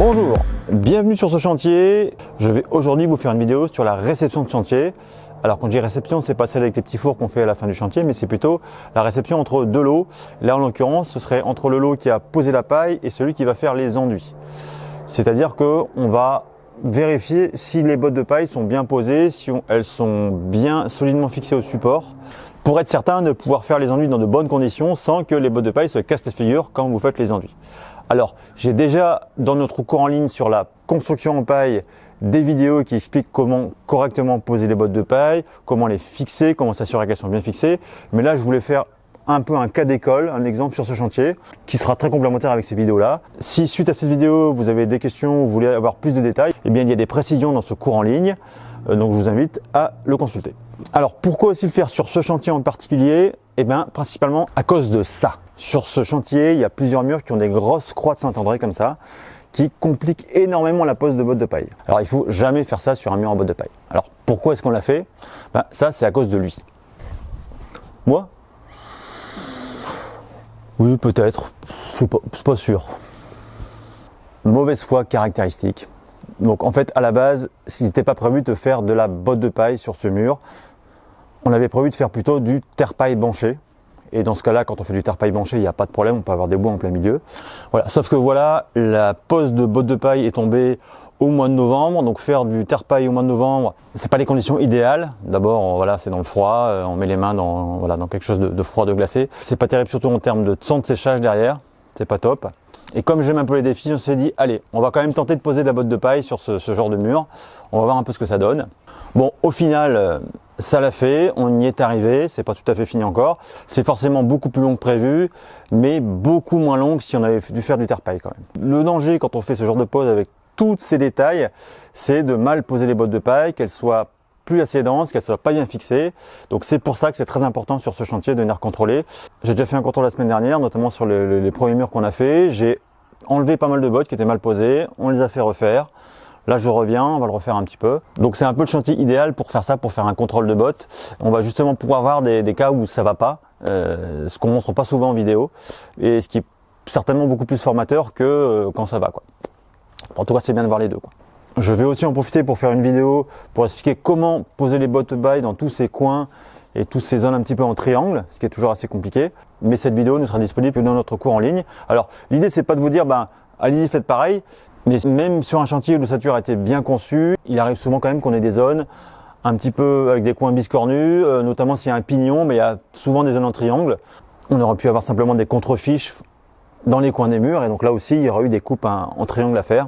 Bonjour, bienvenue sur ce chantier. Je vais aujourd'hui vous faire une vidéo sur la réception de chantier. Alors quand je dis réception, c'est pas celle avec les petits fours qu'on fait à la fin du chantier, mais c'est plutôt la réception entre deux lots. Là en l'occurrence, ce serait entre le lot qui a posé la paille et celui qui va faire les enduits. C'est-à-dire qu'on va vérifier si les bottes de paille sont bien posées, si elles sont bien solidement fixées au support, pour être certain de pouvoir faire les enduits dans de bonnes conditions sans que les bottes de paille se cassent la figure quand vous faites les enduits. Alors, j'ai déjà dans notre cours en ligne sur la construction en paille des vidéos qui expliquent comment correctement poser les bottes de paille, comment les fixer, comment s'assurer qu'elles sont bien fixées. Mais là, je voulais faire un peu un cas d'école, un exemple sur ce chantier qui sera très complémentaire avec ces vidéos-là. Si suite à cette vidéo, vous avez des questions, vous voulez avoir plus de détails, eh bien, il y a des précisions dans ce cours en ligne. Donc, je vous invite à le consulter. Alors, pourquoi aussi le faire sur ce chantier en particulier? Eh bien, principalement à cause de ça. Sur ce chantier, il y a plusieurs murs qui ont des grosses croix de Saint-André comme ça, qui compliquent énormément la pose de bottes de paille. Alors, il faut jamais faire ça sur un mur en bottes de paille. Alors, pourquoi est-ce qu'on l'a fait? Ben, ça, c'est à cause de lui. Moi? Oui, peut-être. Je suis pas sûr. Mauvaise foi caractéristique. Donc, en fait, à la base, s'il n'était pas prévu de faire de la botte de paille sur ce mur, on avait prévu de faire plutôt du terre-paille banché. Et dans ce cas-là, quand on fait du terre-paille banché, il n'y a pas de problème, on peut avoir des bois en plein milieu. Voilà. Sauf que voilà, la pose de botte de paille est tombée au mois de novembre. Donc faire du terre-paille au mois de novembre, c'est pas les conditions idéales. D'abord, voilà, c'est dans le froid, on met les mains dans quelque chose de froid, de glacé. C'est pas terrible, surtout en termes de temps de séchage derrière. C'est pas top. Et comme j'aime un peu les défis, on s'est dit, allez, on va quand même tenter de poser de la botte de paille sur ce genre de mur. On va voir un peu ce que ça donne. Bon, au final, ça l'a fait, on y est arrivé, c'est pas tout à fait fini encore. C'est forcément beaucoup plus long que prévu, mais beaucoup moins long que si on avait dû faire du terre-paille quand même. Le danger quand on fait ce genre de pose avec tous ces détails, c'est de mal poser les bottes de paille, qu'elles soient plus assez denses, qu'elles soient pas bien fixées. Donc c'est pour ça que c'est très important sur ce chantier de venir contrôler. J'ai déjà fait un contrôle la semaine dernière, notamment sur les premiers murs qu'on a fait. J'ai enlevé pas mal de bottes qui étaient mal posées, on les a fait refaire. Là, je reviens, on va le refaire un petit peu. Donc, c'est un peu le chantier idéal pour faire ça, pour faire un contrôle de bottes. On va justement pouvoir voir des cas où ça va pas, ce qu'on montre pas souvent en vidéo, et ce qui est certainement beaucoup plus formateur que quand ça va, quoi. En tout cas, c'est bien de voir les deux, quoi. Je vais aussi en profiter pour faire une vidéo pour expliquer comment poser les bottes de paille dans tous ces coins et toutes ces zones un petit peu en triangle, ce qui est toujours assez compliqué. Mais cette vidéo ne sera disponible que dans notre cours en ligne. Alors, l'idée, c'est pas de vous dire, allez-y, faites pareil. Mais même sur un chantier où l'ossature a été bien conçue, il arrive souvent quand même qu'on ait des zones un petit peu avec des coins biscornus, notamment s'il y a un pignon, mais il y a souvent des zones en triangle. On aurait pu avoir simplement des contrefiches dans les coins des murs, et donc là aussi il y aurait eu des coupes en triangle à faire.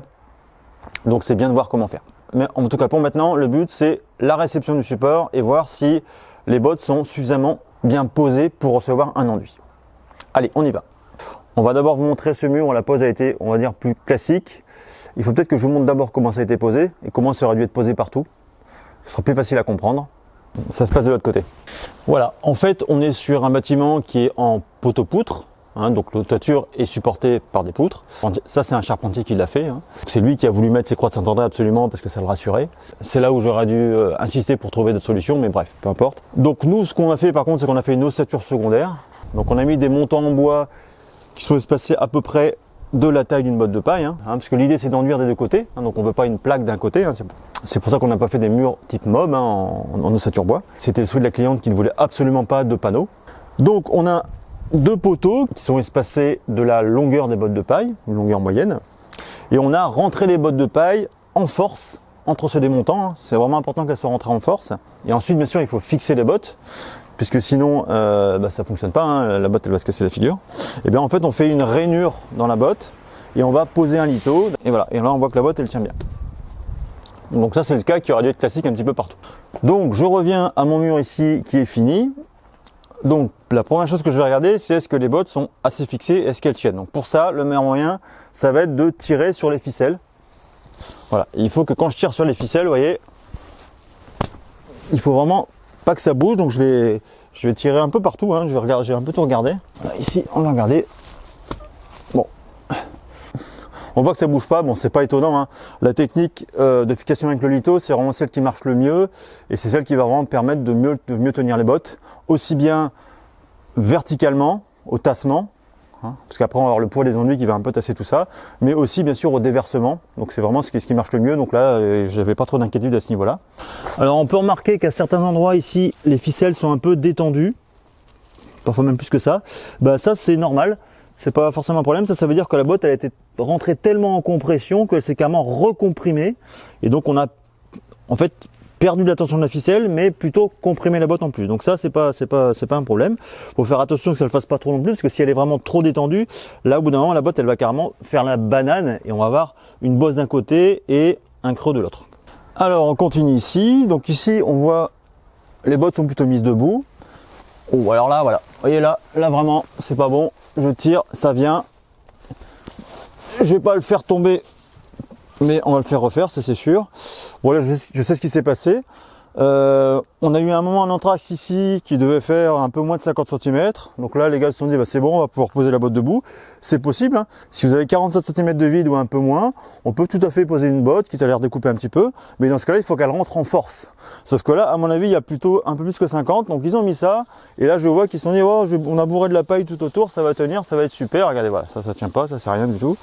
Donc c'est bien de voir comment faire. Mais en tout cas pour maintenant, le but c'est la réception du support et voir si les bottes sont suffisamment bien posées pour recevoir un enduit. Allez, on y va. On va d'abord vous montrer ce mur où la pose a été, on va dire, plus classique. Il faut peut-être que je vous montre d'abord comment ça a été posé et comment ça aurait dû être posé partout. Ce sera plus facile à comprendre. Ça se passe de l'autre côté. Voilà, en fait, on est sur un bâtiment qui est en poteau-poutre. Donc l'ossature est supportée par des poutres. Ça, c'est un charpentier qui l'a fait. C'est lui qui a voulu mettre ses croix de Saint-André absolument parce que ça le rassurait. C'est là où j'aurais dû insister pour trouver d'autres solutions, mais bref, peu importe. Donc nous, ce qu'on a fait par contre, c'est qu'on a fait une ossature secondaire. Donc on a mis des montants en bois qui sont espacés à peu près de la taille d'une botte de paille, parce que l'idée c'est d'enduire des deux côtés, donc on veut pas une plaque d'un côté, c'est pour ça qu'on n'a pas fait des murs type mob en ossature bois. C'était le souhait de la cliente qui ne voulait absolument pas de panneaux. Donc on a deux poteaux qui sont espacés de la longueur des bottes de paille, une longueur moyenne, et on a rentré les bottes de paille en force entre ces deux montants, c'est vraiment important qu'elles soient rentrées en force. Et ensuite bien sûr il faut fixer les bottes, puisque sinon ça fonctionne pas, la botte elle va se casser la figure. Et bien en fait on fait une rainure dans la botte et on va poser un litho et voilà, et là on voit que la botte elle tient bien. Donc ça c'est le cas qui aurait dû être classique un petit peu partout. Donc je reviens à mon mur ici qui est fini. Donc la première chose que je vais regarder, c'est est-ce que les bottes sont assez fixées, est-ce qu'elles tiennent. Donc pour ça le meilleur moyen ça va être de tirer sur les ficelles. Voilà, et il faut que quand je tire sur les ficelles, vous voyez, il faut vraiment pas que ça bouge, donc je vais tirer un peu partout, je vais un peu tout regarder. Voilà, ici, on va regarder. Bon, on voit que ça bouge pas, bon c'est pas étonnant. La technique de fixation avec le litho, c'est vraiment celle qui marche le mieux, et c'est celle qui va vraiment permettre de mieux tenir les bottes, aussi bien verticalement, au tassement, hein, parce qu'après on va avoir le poids des enduits qui va un peu tasser tout ça, mais aussi bien sûr au déversement, donc c'est vraiment ce qui marche le mieux, donc là j'avais pas trop d'inquiétude à ce niveau là. Alors on peut remarquer qu'à certains endroits ici les ficelles sont un peu détendues, parfois même plus que ça, bah ça c'est normal, c'est pas forcément un problème, ça veut dire que la botte elle a été rentrée tellement en compression qu'elle s'est carrément recomprimée, et donc on a en fait perdu de la tension de la ficelle, mais plutôt comprimer la botte en plus. Donc ça, c'est pas un problème. Faut faire attention que ça ne le fasse pas trop non plus, parce que si elle est vraiment trop détendue, là, au bout d'un moment, la botte, elle va carrément faire la banane, et on va avoir une bosse d'un côté et un creux de l'autre. Alors, on continue ici. Donc ici, on voit les bottes sont plutôt mises debout. Oh, alors là, voilà. Vous voyez là vraiment, c'est pas bon. Je tire, ça vient. Je vais pas le faire tomber, mais on va le faire refaire, ça c'est sûr. Voilà, je sais ce qui s'est passé. On a eu un moment en entraxe ici qui devait faire un peu moins de 50 cm. Donc là, les gars se sont dit, bah, c'est bon, on va pouvoir poser la botte debout. C'est possible, hein. Si vous avez 47 cm de vide ou un peu moins, on peut tout à fait poser une botte qui a l'air découpée un petit peu. Mais dans ce cas-là, il faut qu'elle rentre en force. Sauf que là, à mon avis, il y a plutôt un peu plus que 50. Donc ils ont mis ça. Et là, je vois qu'ils se sont dit, oh, on a bourré de la paille tout autour, ça va tenir, ça va être super. Regardez, voilà, ça tient pas, ça c'est rien du tout.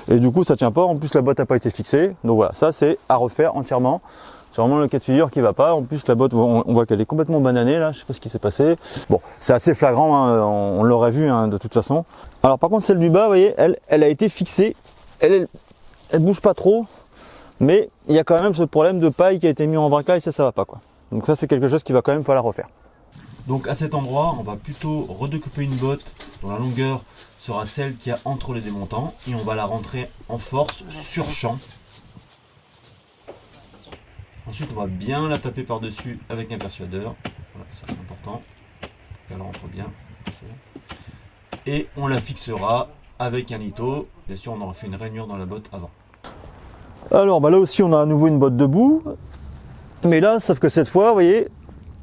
Et du coup, ça tient pas. En plus, la botte n'a pas été fixée. Donc voilà, ça c'est à refaire entièrement. C'est vraiment le cas de figure qui va pas. En plus, la botte, on voit qu'elle est complètement bananée là. Je sais pas ce qui s'est passé. Bon, c'est assez flagrant, hein, on l'aurait vu hein, de toute façon. Alors par contre, celle du bas, vous voyez, elle a été fixée. Elle bouge pas trop, mais il y a quand même ce problème de paille qui a été mis en vrac là et ça va pas quoi. Donc ça, c'est quelque chose qu'il va quand même falloir refaire. Donc à cet endroit, on va plutôt redécouper une botte dont la longueur sera celle qu'il y a entre les démontants et on va la rentrer en force sur champ. Ensuite, on va bien la taper par-dessus avec un persuadeur. Voilà, ça c'est important, pour qu'elle rentre bien. Et on la fixera avec un lito. Bien sûr, on aura fait une rainure dans la botte avant. Alors bah là aussi, on a à nouveau une botte debout. Mais là, sauf que cette fois, vous voyez,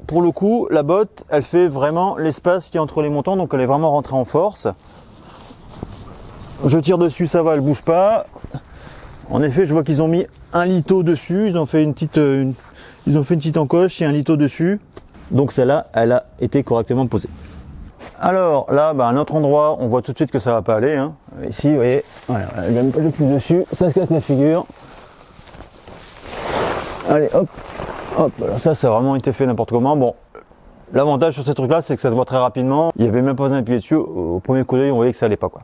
pour le coup, la botte, elle fait vraiment l'espace qui est entre les montants. Donc elle est vraiment rentrée en force. Je tire dessus, ça va, elle bouge pas. En effet, je vois qu'ils ont mis un lito dessus, ils ont fait une petite encoche et un lito dessus. Donc celle-là, elle a été correctement posée. Alors là, bah, à un autre endroit, on voit tout de suite que ça va pas aller. Hein. Ici, vous voyez, voilà, elle ne pas plus dessus, ça se casse la figure. Allez, hop, hop, alors ça a vraiment été fait n'importe comment. Bon, l'avantage sur ces trucs-là, c'est que ça se voit très rapidement. Il n'y avait même pas besoin d'appuyer dessus. Au premier coup d'œil, on voyait que ça allait pas quoi.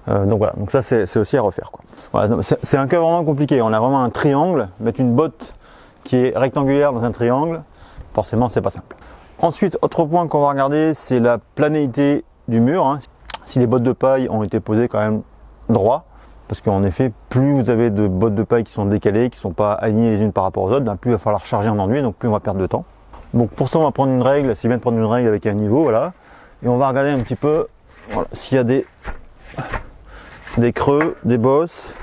Donc voilà, donc ça c'est aussi à refaire quoi. Voilà, c'est un cas vraiment compliqué. On a vraiment un triangle, mettre une botte qui est rectangulaire dans un triangle, forcément c'est pas simple. Ensuite, autre point qu'on va regarder, c'est la planéité du mur. Hein. Si les bottes de paille ont été posées quand même droit, parce qu'en effet, plus vous avez de bottes de paille qui sont décalées, qui ne sont pas alignées les unes par rapport aux autres, ben, plus il va falloir charger en enduit, donc plus on va perdre de temps. Donc pour ça, on va prendre une règle, c'est bien de prendre une règle avec un niveau, voilà, et on va regarder un petit peu voilà, s'il y a des creux, des bosses,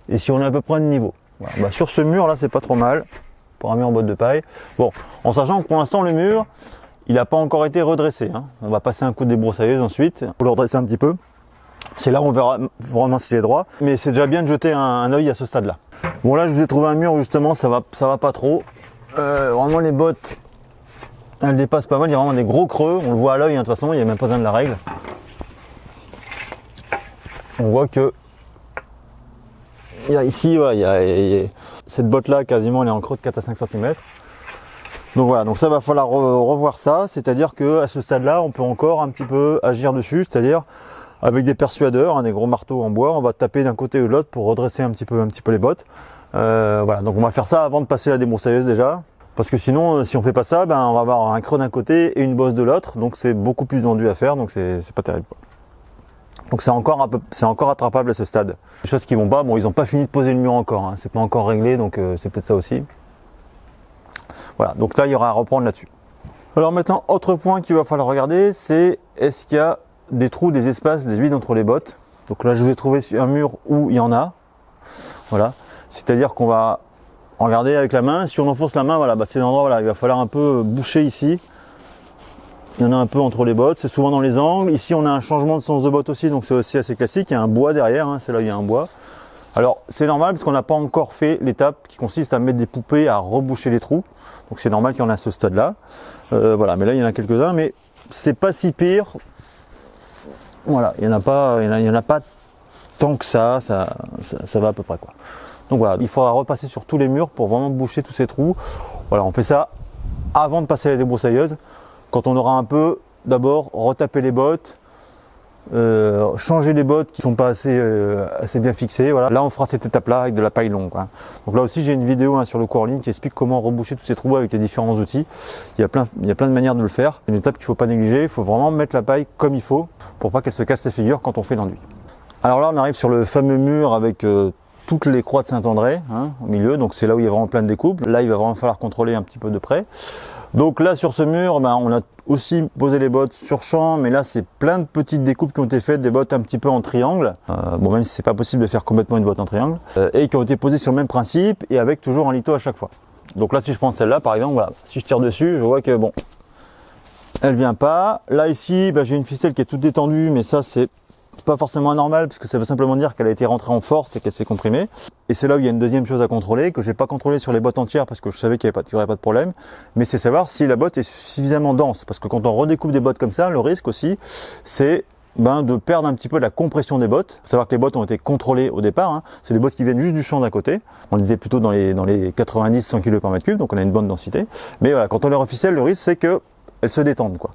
et si on est à peu près de niveau. Voilà. Bah, sur ce mur là, c'est pas trop mal pour un mur en botte de paille. Bon, en sachant que pour l'instant le mur, il n'a pas encore été redressé. Hein. On va passer un coup de débroussailleuse ensuite pour le redresser un petit peu. C'est là où on verra vraiment s'il est droit. Mais c'est déjà bien de jeter un œil à ce stade-là. Bon là, je vous ai trouvé un mur où justement ça va pas trop. Vraiment les bottes, elles dépassent pas mal. Il y a vraiment des gros creux. On le voit à l'œil. Hein, de toute façon, il n'y a même pas besoin de la règle. On voit que ici, voilà, cette botte là quasiment elle est en creux de 4 à 5 cm. Donc voilà, donc ça va falloir revoir ça, c'est-à-dire que à ce stade là on peut encore un petit peu agir dessus, c'est-à-dire avec des persuadeurs, hein, des gros marteaux en bois, on va taper d'un côté ou de l'autre pour redresser un petit peu les bottes. Voilà, donc on va faire ça avant de passer la débroussailleuse déjà, parce que sinon si on fait pas ça, ben, on va avoir un creux d'un côté et une bosse de l'autre, donc c'est beaucoup plus tendu à faire, donc c'est pas terrible. Donc c'est encore attrapable à ce stade. Les choses qui vont pas, bon ils n'ont pas fini de poser le mur encore, hein, c'est pas encore réglé, donc c'est peut-être ça aussi. Voilà, donc là il y aura à reprendre là-dessus. Alors maintenant, autre point qu'il va falloir regarder, c'est est-ce qu'il y a des trous, des espaces, des vides entre les bottes. Donc là je vous ai trouvé un mur où il y en a. Voilà, c'est-à-dire qu'on va regarder avec la main, si on enfonce la main, voilà, bah, c'est l'endroit, voilà, il va falloir un peu boucher ici. Il y en a un peu entre les bottes, c'est souvent dans les angles. Ici, on a un changement de sens de botte aussi, donc c'est aussi assez classique. Il y a un bois derrière, hein, c'est là où il y a un bois. Alors, c'est normal parce qu'on n'a pas encore fait l'étape qui consiste à mettre des poupées à reboucher les trous. Donc, c'est normal qu'il y en ait à ce stade-là. Voilà, mais là, il y en a quelques-uns, mais c'est pas si pire Voilà, il n'y en a pas tant que ça va à peu près quoi. Donc voilà, il faudra repasser sur tous les murs pour vraiment boucher tous ces trous. Voilà, on fait ça avant de passer à la débroussailleuse. Quand on aura un peu, d'abord retaper les bottes, changer les bottes qui sont pas assez bien fixées. Voilà. Là on fera cette étape là avec de la paille longue quoi. Donc là aussi j'ai une vidéo sur le cours en ligne qui explique comment reboucher tous ces trous avec les différents outils. Il y a plein de manières de le faire. C'est une étape qu'il ne faut pas négliger, il faut vraiment mettre la paille comme il faut pour pas qu'elle se casse la figure quand on fait l'enduit. Alors là on arrive sur le fameux mur avec toutes les croix de Saint-André au milieu, donc c'est là où il y a vraiment plein de découpes. Là il va vraiment falloir contrôler un petit peu de près. Donc là sur ce mur, on a aussi posé les bottes sur champ, mais là c'est plein de petites découpes qui ont été faites, des bottes un petit peu en triangle, bon même si c'est pas possible de faire complètement une botte en triangle, et qui ont été posées sur le même principe et avec toujours un lito à chaque fois. Donc là si je prends celle-là par exemple, voilà, si je tire dessus, je vois que bon, elle vient pas. Là ici, j'ai une ficelle qui est toute détendue, mais ça c'est pas forcément anormal parce que ça veut simplement dire qu'elle a été rentrée en force et qu'elle s'est comprimée. Et c'est là où il y a une deuxième chose à contrôler que j'ai pas contrôlé sur les bottes entières parce que je savais qu'il n'y aurait pas de problème, mais c'est savoir si la botte est suffisamment dense parce que quand on redécoupe des bottes comme ça, le risque aussi c'est de perdre un petit peu la compression des bottes. Faut savoir que les bottes ont été contrôlées au départ, c'est des bottes qui viennent juste du champ d'à côté. On était plutôt dans les 90-100 kg par mètre cube, donc on a une bonne densité. Mais voilà, quand on les reficelle, le risque c'est qu'elles se détendent quoi.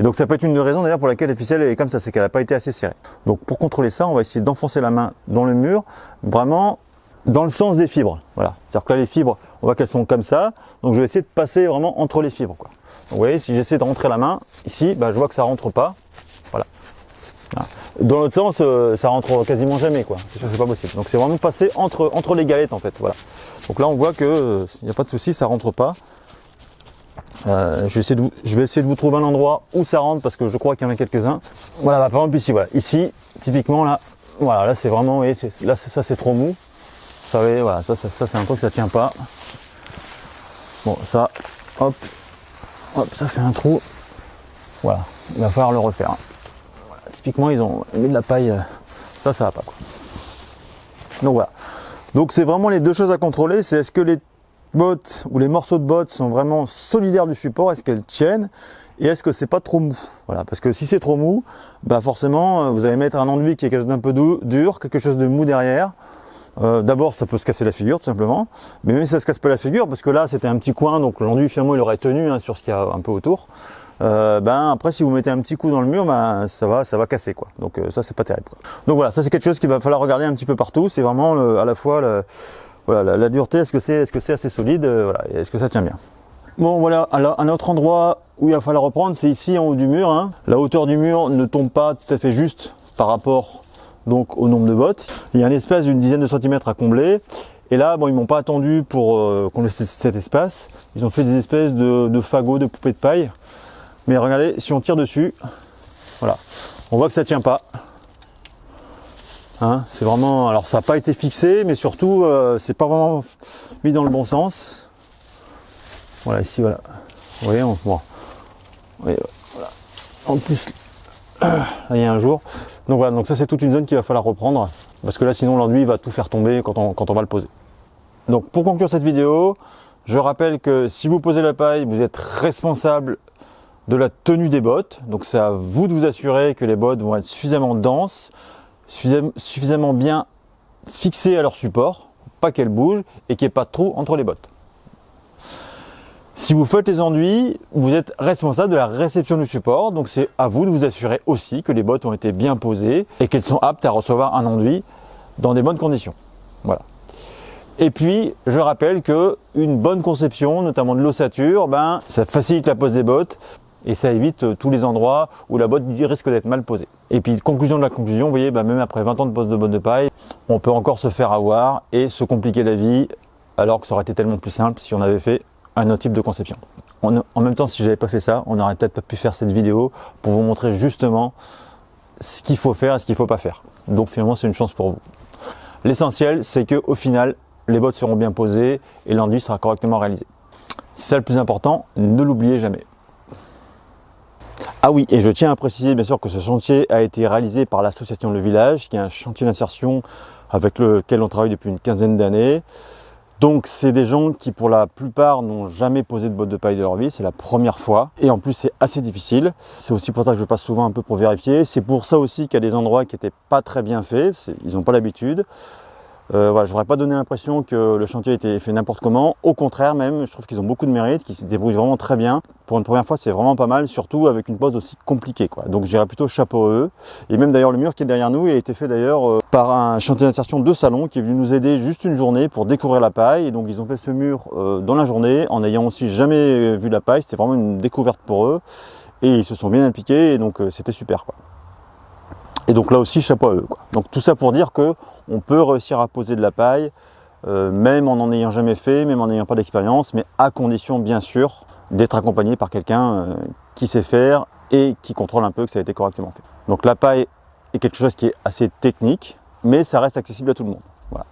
Et donc ça peut être une des raisons d'ailleurs pour laquelle la ficelle est comme ça, c'est qu'elle n'a pas été assez serrée. Donc pour contrôler ça, on va essayer d'enfoncer la main dans le mur, vraiment dans le sens des fibres. Voilà. C'est-à-dire que là les fibres, on voit qu'elles sont comme ça, donc je vais essayer de passer vraiment entre les fibres quoi. Donc vous voyez, si j'essaie de rentrer la main, ici, je vois que ça rentre pas. Voilà. Dans l'autre sens, ça rentre quasiment jamais quoi. C'est pas possible. Donc c'est vraiment passer entre les galettes en fait. Voilà. Donc là on voit que il n'y a pas de souci, ça rentre pas. Je vais essayer de vous trouver un endroit où ça rentre parce que je crois qu'il y en a quelques-uns. Voilà, par exemple ici, voilà. Ici, typiquement là, voilà, là c'est vraiment, vous voyez, là ça c'est trop mou. Vous savez, voilà, ça c'est un truc, ça tient pas. Bon, ça, hop, ça fait un trou. Voilà, il va falloir le refaire. Voilà, typiquement, ils ont mis de la paille, ça va pas quoi. Donc voilà. Donc c'est vraiment les deux choses à contrôler, c'est est-ce que les bottes ou les morceaux de bottes sont vraiment solidaires du support, est-ce qu'elles tiennent et est-ce que c'est pas trop mou. Voilà, parce que si c'est trop mou, forcément vous allez mettre un enduit qui est quelque chose d'un peu dur, quelque chose de mou derrière. D'abord ça peut se casser la figure tout simplement, mais même si ça se casse pas la figure, parce que là c'était un petit coin, donc l'enduit finalement il aurait tenu sur ce qu'il y a un peu autour. Après si vous mettez un petit coup dans le mur, ça va casser quoi. Donc ça c'est pas terrible quoi. Donc voilà, ça c'est quelque chose qu'il va falloir regarder un petit peu partout. C'est vraiment à la fois voilà, la dureté, est-ce que c'est assez solide, voilà, est-ce que ça tient bien. Bon voilà, alors un autre endroit où il va falloir reprendre, c'est ici en haut du mur. La hauteur du mur ne tombe pas tout à fait juste par rapport donc au nombre de bottes. Il y a un espace d'une dizaine de centimètres à combler. Et là, ils m'ont pas attendu pour combler cet espace. Ils ont fait des espèces de fagots, de poupées de paille. Mais regardez, si on tire dessus, voilà, on voit que ça tient pas. C'est vraiment, alors ça n'a pas été fixé, mais surtout c'est pas vraiment mis dans le bon sens. Voilà, ici voilà, vous voyez, voilà. En plus là, il y a un jour, donc voilà, donc ça c'est toute une zone qu'il va falloir reprendre parce que là sinon l'enduit va tout faire tomber quand on va le poser. Donc pour conclure cette vidéo, je rappelle que si vous posez la paille, vous êtes responsable de la tenue des bottes, donc c'est à vous de vous assurer que les bottes vont être suffisamment denses, suffisamment bien fixées à leur support, pas qu'elles bougent et qu'il n'y ait pas de trou entre les bottes. Si vous faites les enduits, vous êtes responsable de la réception du support, donc c'est à vous de vous assurer aussi que les bottes ont été bien posées et qu'elles sont aptes à recevoir un enduit dans des bonnes conditions. Voilà. Et puis, je rappelle que une bonne conception, notamment de l'ossature, ça facilite la pose des bottes et ça évite tous les endroits où la botte risque d'être mal posée. Et puis, conclusion de la conclusion, vous voyez, même après 20 ans de pose de bottes de paille, on peut encore se faire avoir et se compliquer la vie, alors que ça aurait été tellement plus simple si on avait fait un autre type de conception. En même temps, si j'avais pas fait ça, on n'aurait peut-être pas pu faire cette vidéo pour vous montrer justement ce qu'il faut faire et ce qu'il ne faut pas faire. Donc finalement, c'est une chance pour vous. L'essentiel, c'est qu'au final, les bottes seront bien posées et l'enduit sera correctement réalisé. C'est ça le plus important, ne l'oubliez jamais. Ah oui, et je tiens à préciser bien sûr que ce chantier a été réalisé par l'association Le Village, qui est un chantier d'insertion avec lequel on travaille depuis une quinzaine d'années. Donc c'est des gens qui pour la plupart n'ont jamais posé de botte de paille de leur vie, c'est la première fois et en plus c'est assez difficile. C'est aussi pour ça que je passe souvent un peu pour vérifier. C'est pour ça aussi qu'il y a des endroits qui n'étaient pas très bien faits, ils n'ont pas l'habitude. Voilà, je ne voudrais pas donner l'impression que le chantier a été fait n'importe comment. Au contraire même, je trouve qu'ils ont beaucoup de mérite, qu'ils se débrouillent vraiment très bien. Pour une première fois, c'est vraiment pas mal, surtout avec une pose aussi compliquée, quoi. Donc je dirais plutôt chapeau à eux. Et même d'ailleurs le mur qui est derrière nous, il a été fait d'ailleurs par un chantier d'insertion de salon qui est venu nous aider juste une journée pour découvrir la paille. Et donc ils ont fait ce mur dans la journée en n'ayant aussi jamais vu la paille. C'était vraiment une découverte pour eux. Et ils se sont bien impliqués et donc c'était super, quoi. Et donc là aussi, chapeau à eux, quoi. Donc tout ça pour dire que on peut réussir à poser de la paille, même en n'en ayant jamais fait, même en n'ayant pas d'expérience, mais à condition bien sûr d'être accompagné par quelqu'un qui sait faire et qui contrôle un peu que ça a été correctement fait. Donc la paille est quelque chose qui est assez technique, mais ça reste accessible à tout le monde. Voilà.